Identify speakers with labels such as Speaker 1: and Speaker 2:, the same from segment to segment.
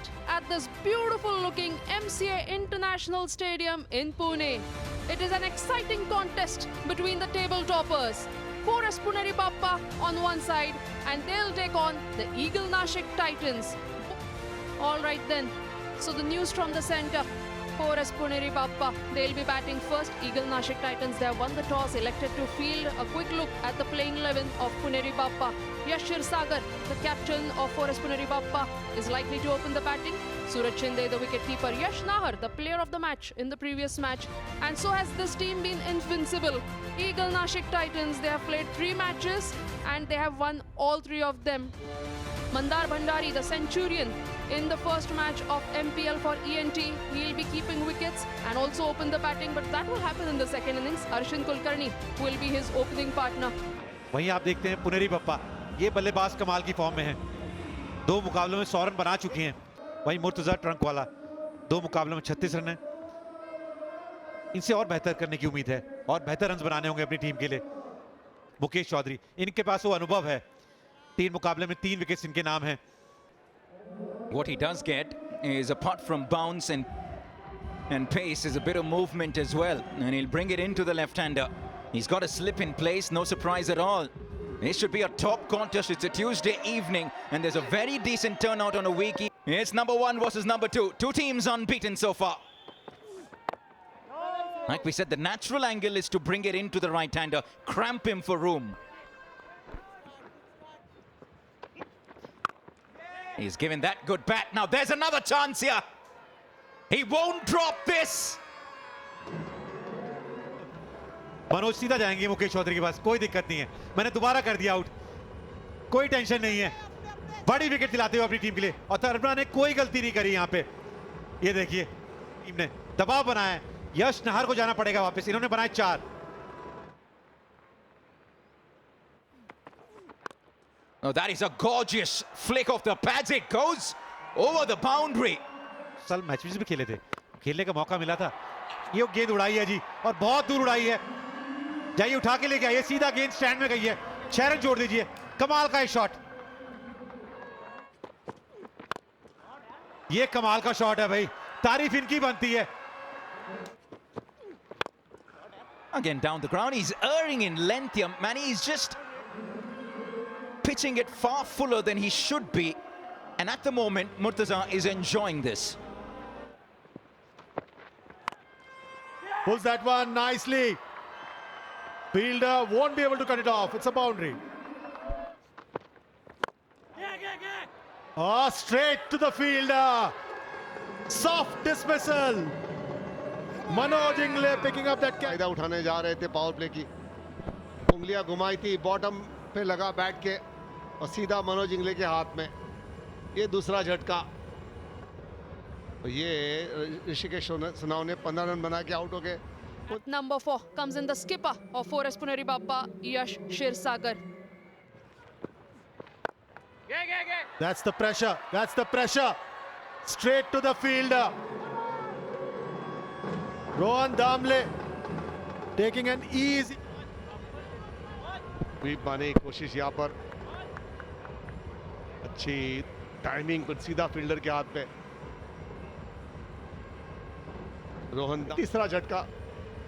Speaker 1: set at this beautiful looking MCA International Stadium in Pune. It is an exciting contest between the table toppers. Forest Puneri Bappa on one side and they'll take on the Eagle Nashik Titans. Alright then, so the news from the center. Forest Puneri Bappa, they'll be batting first. Eagle Nashik Titans, they have won the toss, elected to field. A quick look at the playing 11 of Puneri Bappa. Yash Sagar, the captain of Forest Puneri Bappa, is likely to open the batting. Suraj Shinde, the wicketkeeper. Yash Nahar, the player of the match in the previous match. And so has this team been invincible. Eagle Nashik Titans, they have played 3 matches and they have won all 3 of them. Mandar Bhandari, the centurion, in the first match of MPL for ENT, he'll be keeping wickets and also open the batting, but that will happen in the second innings. Arshin Kulkarni will be his opening partner.
Speaker 2: वहीं आप देखते हैं पुनेरी बप्पा, ये बल्लेबाज कमाल की form में हैं। 2 मुकाबलों में 100 रन बना चुके हैं। वहीं मुर्तजा ट्रंक वाला 2 मुकाबलों में 36 रन है। इनसे और बेहतर करने की उम्मीद है और बेहतर रन बनाने होंगे अपनी टीम के लिए। मुकेश चौधरी, इनके पास वो अनुभव है। 3 मुकाबले में 3 विकेट्स इनके नाम हैं।
Speaker 3: What he does get is, apart from bounce and pace, is a bit of movement as well, and he'll bring it into the left-hander. He's got a slip in place, no surprise at all. This should be a top contest. It's a Tuesday evening and there's a very decent turnout on a week. It's number 1 versus number 2. 2 teams unbeaten so far. Like we said, the natural angle is to bring it into the right-hander, cramp him for room. He's given that good bat. Now there's another chance here. He won't drop this.
Speaker 2: Manoj सीधा जाएंगे मुकेश चौधरी के पास, कोई दिक्कत नहीं है। मैंने दोबारा कर दिया आउट, कोई टेंशन नहीं है। बड़ी विकेट दिलाते हुए अपनी टीम के लिए, और तर्बरा ने कोई गलती नहीं करी यहाँ पे। ये देखिए, टीम ने दबाव बनाया है। यश नहर को जाना पड़ेगा वापस, इन्होंने बनाए 4।
Speaker 3: Oh, that is a gorgeous flick of the pads. It goes over the boundary.
Speaker 2: सल मैच में भी खेले थे, खेलने का मौका मिला था। ये गेंद उड़ाई है जी, और बहुत दूर उड़ाई है। जाइए उठा के लेके आइए, सीधा गेंद स्टैंड में गई है। 6 रन जोड़ दीजिए, कमाल का शॉट। ये कमाल का शॉट है भाई, तारीफ इनकी बनती है।
Speaker 3: Again down the ground, he's erring in length here, man. He's just pitching it far fuller than he should be, and at the moment Murtaza is enjoying this.
Speaker 4: Pulls that one nicely. Fielder won't be able to cut it off. It's a boundary. Oh, straight to the fielder. Soft dismissal. Manoj Ingle picking up that catch.
Speaker 5: फायदा उठाने जा रहे थे power play की। उंगलियां घुमाई थी, bottom पे लगा बैट के और सीधा मनोज इंगले के हाथ में। ये दूसरा झटका। ये ऋषिकेश सुनाव ने 15 रन बना के आउट हो गए।
Speaker 1: Number 4 comes in the skipper of Forest Puneri Bappa, Yash Sagar.
Speaker 4: That's the pressure. That's the pressure. Straight to the fielder. Rohan Damle taking an easy.
Speaker 5: Sweep मारने की कोशिश यहाँ पर। अच्छी टाइमिंग पर सीधा फील्डर के हाथ पे। रोहन तीसरा झटका।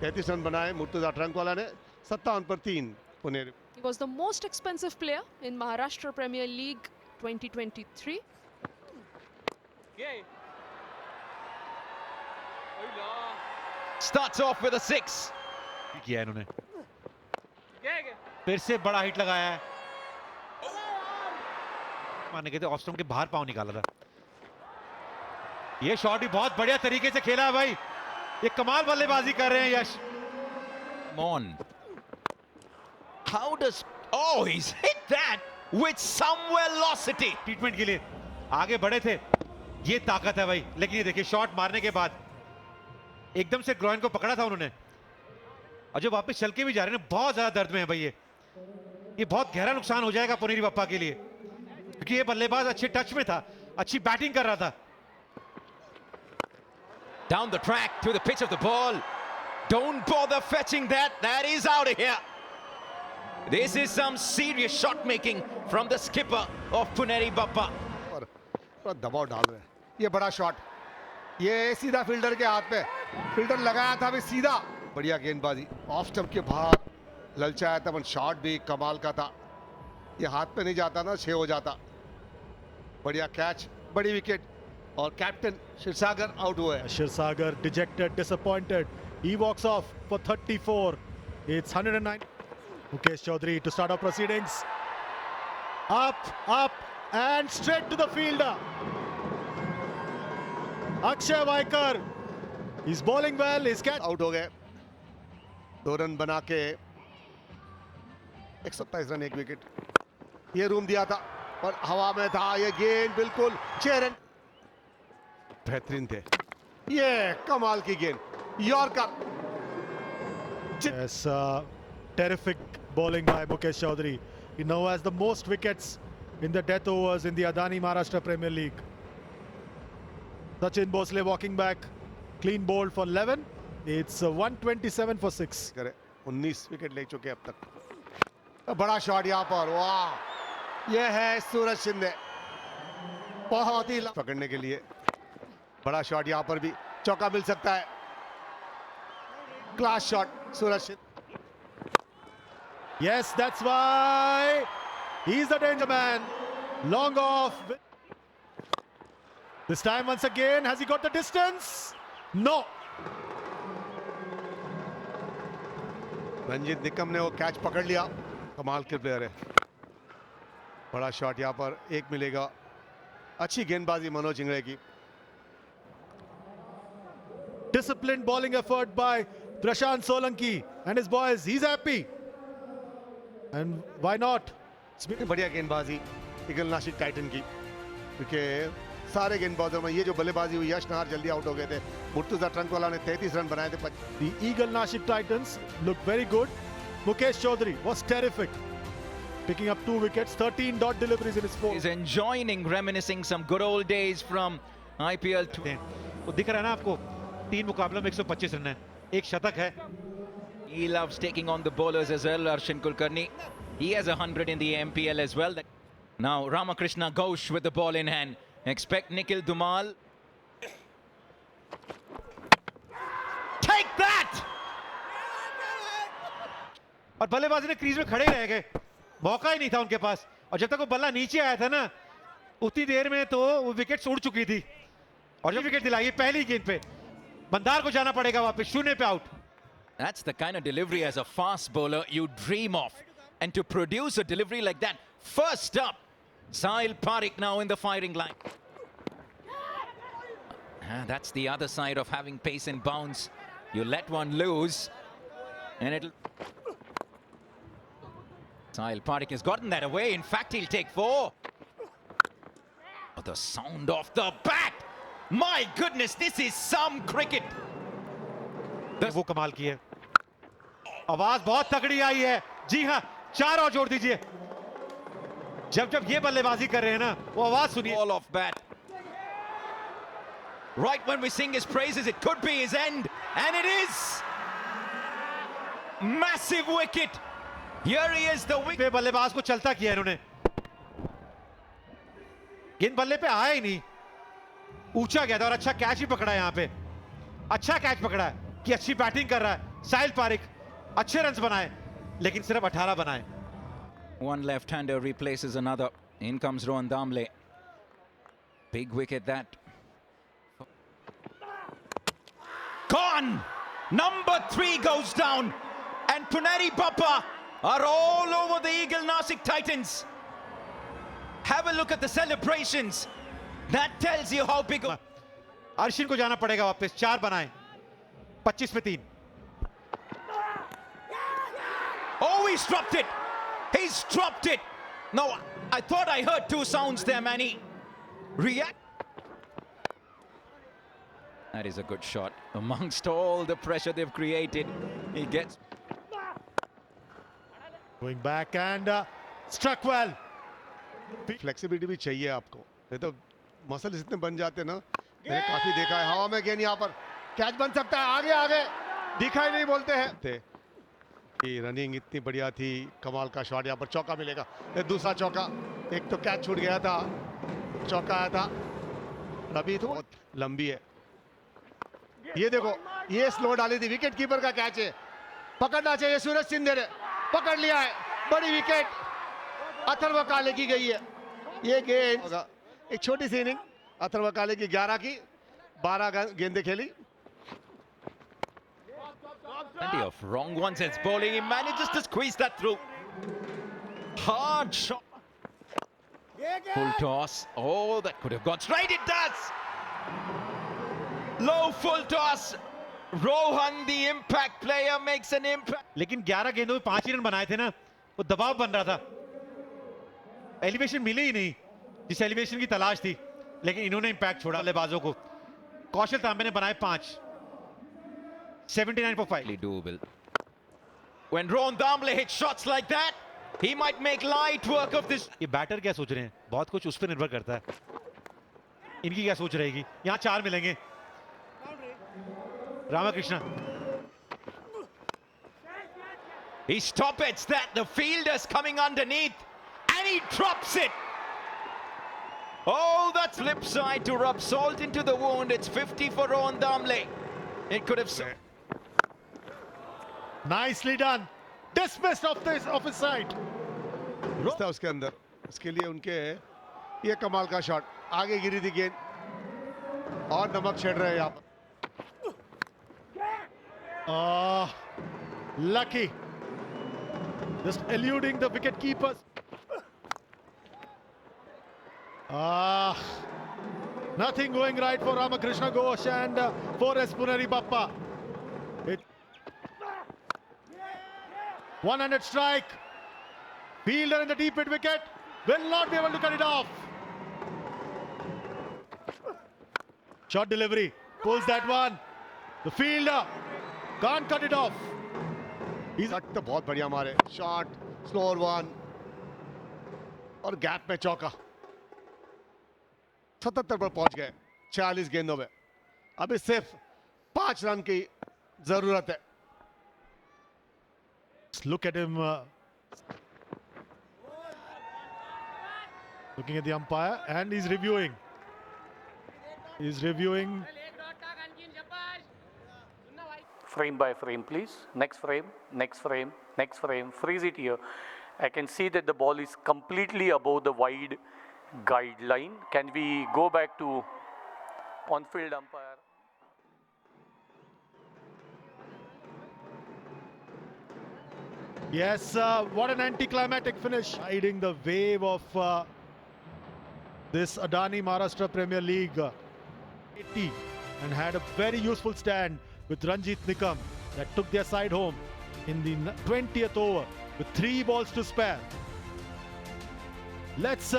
Speaker 5: 33 रन बनाए मुर्तजा ट्रंक वाला ने। 57 पर 3 Puneri.
Speaker 1: He was the most expensive player in Maharashtra Premier League 2023.
Speaker 3: Starts off with a 6.
Speaker 2: किया इन्होंने, फिर से बड़ा हिट लगाया है। मारने के थे, ऑफ स्टंप के बाहर पांव निकाला था। ये शॉट भी बहुत बढ़िया तरीके से खेला है भाई। ये कमाल बल्लेबाजी कर रहे हैं यश।
Speaker 3: On. How does... Oh, he's hit that with some velocity.
Speaker 2: Treatment के लिए आगे बढ़े थे, ये ताकत है भाई। लेकिन ये देखिए, शॉट मारने के बाद एकदम से ग्रोइन को पकड़ा था उन्होंने, और जो वापस चल के भी जा रहे हैं, बहुत ज्यादा दर्द में है भाई। ये बहुत गहरा नुकसान हो जाएगा पुनेरी बप्पा के लिए, क्योंकि ये बल्लेबाज अच्छे टच में था, अच्छी बैटिंग कर रहा था।
Speaker 3: Down the track to the pitch of the ball. Don't bother fetching that. That is out of here. This is some serious shot making from the skipper of Puneri Bappa.
Speaker 5: पर पूरा दबाव डाल रहे हैं। ये बड़ा शॉट, ये सीधा फील्डर के हाथ पे, फील्डर लगाया था अभी सीधा, बढ़िया गेंदबाजी, ऑफ स्टंप के बाहर ललचाया था, पर शॉट भी कमाल का था। ये हाथ पे नहीं जाता ना, 6 हो जाता। बढ़िया कैच, बड़ी विकेट, और कैप्टन क्षीरसागर आउट हुए हैं।
Speaker 4: Kshirsagar dejected, disappointed. He walks off for 34. It's 109. Mukesh Chaudhary to start our proceedings. Up, and straight to the fielder. Akshay Vaikar. He's bowling well. His catch.
Speaker 5: Out हो गए, 2 run बना के 127 run, 1 wicket. ये room दिया था और हवा में था ये गेंद, बिल्कुल 6 रन बेहतरीन थे। ये कमाल की गेंद, yorker.
Speaker 4: Yes, terrific bowling by Mukesh Chaudhary. He now has the most wickets in the death overs in the Adani Maharashtra Premier League. Sachin Bhosle walking back, clean bowled for 11. It's 127 for 6.
Speaker 5: करे 19 wicket ले चुके अब तक। बड़ा shot यहाँ पर, वाह, ये है सूरज शिंदे, बहुत ही पकड़ने के लिए बड़ा शॉट, यहाँ पर भी चौका मिल सकता है। Class shot Suraj Shinde.
Speaker 4: Yes, that's why he's the danger man. Long off. This time once again, has he got the distance? No.
Speaker 5: Ranjit Nikam ने वो कैच पकड़ लिया, कमाल के प्लेयर है। बड़ा शॉट यहाँ पर, 1 मिलेगा। अच्छी गेंदबाजी मनोज इंगड़े की।
Speaker 4: Disciplined bowling effort by Prashant Solanki and his boys. He's happy. And why not?
Speaker 5: बढ़िया गेंदबाजी ईगल नासिक टाइटन की, क्योंकि सारे गेंदबाजों में ये जो बल्लेबाजी हुई, यश नहार जल्दी आउट हो गए थे। मुर्तुजा ट्रंकवाला ने 33 रन बनाए थे।
Speaker 4: The Eagle Nashik Titans look very good. Mukesh Chaudhary was terrific, picking up 2 wickets, 13 dot deliveries in his 4.
Speaker 3: He's enjoying, reminiscing some good old days from IPL.
Speaker 2: वो दिख रहा है ना आपको, 3 मुकाबलों में 125 रन है, 1 शतक है।
Speaker 3: He loves taking on the bowlers as well, Arshin Kulkarni. He has 100 in the MPL as well. Now Ramakrishna Ghosh with the ball in hand. Expect Nikhil Dumal. Take that!
Speaker 2: और बल्लेबाज ने crease में खड़े रह गए, मौका ही नहीं था उनके पास। और जब तक वो बल्ला नीचे आया था ना, उतनी देर में तो वो विकेट उड़ चुकी थी। और जो विकेट दिलाई पहली गेंद पे, बंदार को जाना पड़ेगा वापस, 0 पे out.
Speaker 3: That's the kind of delivery as a fast bowler you dream of. And to produce a delivery like that, first up, Sahil Parekh now in the firing line. That's the other side of having pace and bounce. You let one loose, and it'll... Sahil Parekh has gotten that away. In fact, he'll take 4. Oh, the sound of the bat! My goodness, this is some cricket.
Speaker 2: वो कमाल की है, आवाज बहुत तगड़ी आई है। जी हाँ, 4 और जोड़ दीजिए। जब ये बल्लेबाजी कर रहे हैं ना, वो आवाज सुनिए।
Speaker 3: All off bat. Right when we sing his praises, it could be his end, and it is. Massive wicket. Here he is, the wicket.
Speaker 2: बल्लेबाज को चलता किया इन्होंने, गेंद बल्ले पे आया ही नहीं, ऊंचा गया था और अच्छा कैच भी पकड़ा है। यहाँ पे अच्छा कैच पकड़ा है कि अच्छी बैटिंग कर रहा है साहिल पारिक, अच्छे रन्स बनाए, लेकिन सिर्फ 18 बनाए।
Speaker 3: One left-hander replaces another. In comes Rohan Damle. Big wicket that. Gone! Number 3 goes down. And Puneri Bappa are all over the Eagle Nasik Titans. Have a look at the celebrations. That tells you how big...
Speaker 2: Arshin को जाना पड़ेगा वापस, 4 बनाए, 25 पे 3।
Speaker 3: Oh, he's dropped it. He's dropped it. No, I thought I heard 2 sounds there, Manny. React. That is a good shot. Amongst all the pressure they've created, he gets...
Speaker 4: Going back and struck well.
Speaker 5: Flexibility भी चाहिए आपको, नहीं तो muscles इतने बन जाते ना। मैंने काफी देखा है, हवा में गेंद यहाँ पर कैच बन सकता है। आगे आगे दिखाई नहीं बोलते हैं। रनिंग इतनी बढ़िया थी, कमाल का शॉट, यहाँ पर चौका मिलेगा। दूसरा चौका, एक तो कैच छूट गया था, चौका आया था। अभी तो बहुत लंबी है। ये देखो, ये स्लो डाली थी, विकेट कीपर का कैच है, पकड़ना चाहिए। सूरज सिंह ने पकड़ लिया है, बड़ी विकेट अथर्व काले की गई है। ये गेंद होगा, एक छोटी सी इनिंग अथर्व काले की 11 की 12 गेंदें खेली।
Speaker 3: Plenty of wrong ones. It's bowling. He manages to squeeze that through. Hard shot. Full toss. Oh, that could have gone straight. It does. Low full toss. Rohan, the impact player, makes an impact.
Speaker 2: लेकिन 11 गेंदों में 5 ही run बनाए थे ना, वो दबाव बन रहा था, एलिवेशन मिले ही नहीं जिस एलिवेशन की तलाश थी, लेकिन इन्होंने इंपैक्ट छोड़ा बल्लेबाजों को। कौशल तांबे ने बनाए 5, 79 for 5.
Speaker 3: Doable. When Rohan Damble hits shots like that, he might make light work of this.
Speaker 2: ये बैटर क्या सोच रहे हैं, बहुत कुछ उस पर निर्भर करता है, इनकी क्या सोच रहेगी। यहाँ 4 मिलेंगे। Ramakrishna,
Speaker 3: He stoppets that. The fielder's coming underneath, and he drops it. Oh, that's flip side to rub salt into the wound. It's 50 for Rohan Damble. It could have.
Speaker 4: Nicely done. Dismissed off his side.
Speaker 5: था उसके अंदर, उसके लिए उनके ये कमाल का shot, आगे गिरी थी गेंद और नमक छेड़ रहे हैं यहाँ पर।
Speaker 4: Lucky. Just eluding the wicket keepers. Nothing going right for Ramakrishna Ghosh and for Puneri Bappa. One-handed strike. Fielder in the deep mid wicket will not be able to cut it off. Short delivery, pulls that one. The fielder can't cut it off.
Speaker 5: He's तो बहुत बढ़िया मारे, shot, slower one और gap में चौका। 77 पर पहुंच गए 46 गेंदों में। अभी सिर्फ 5 रन की जरूरत है।
Speaker 4: Look at him looking at the umpire, and he's reviewing.
Speaker 6: Frame by frame, please. Next frame, next frame, next frame. Freeze it here. I can see that the ball is completely above the wide guideline. Can we go back to on-field umpire?
Speaker 4: Yes, what an anticlimactic finish. Riding the wave of this Adani Maharashtra Premier League 80, and had a very useful stand with Ranjit Nikam that took their side home in the 20th over with 3 balls to spare. Let's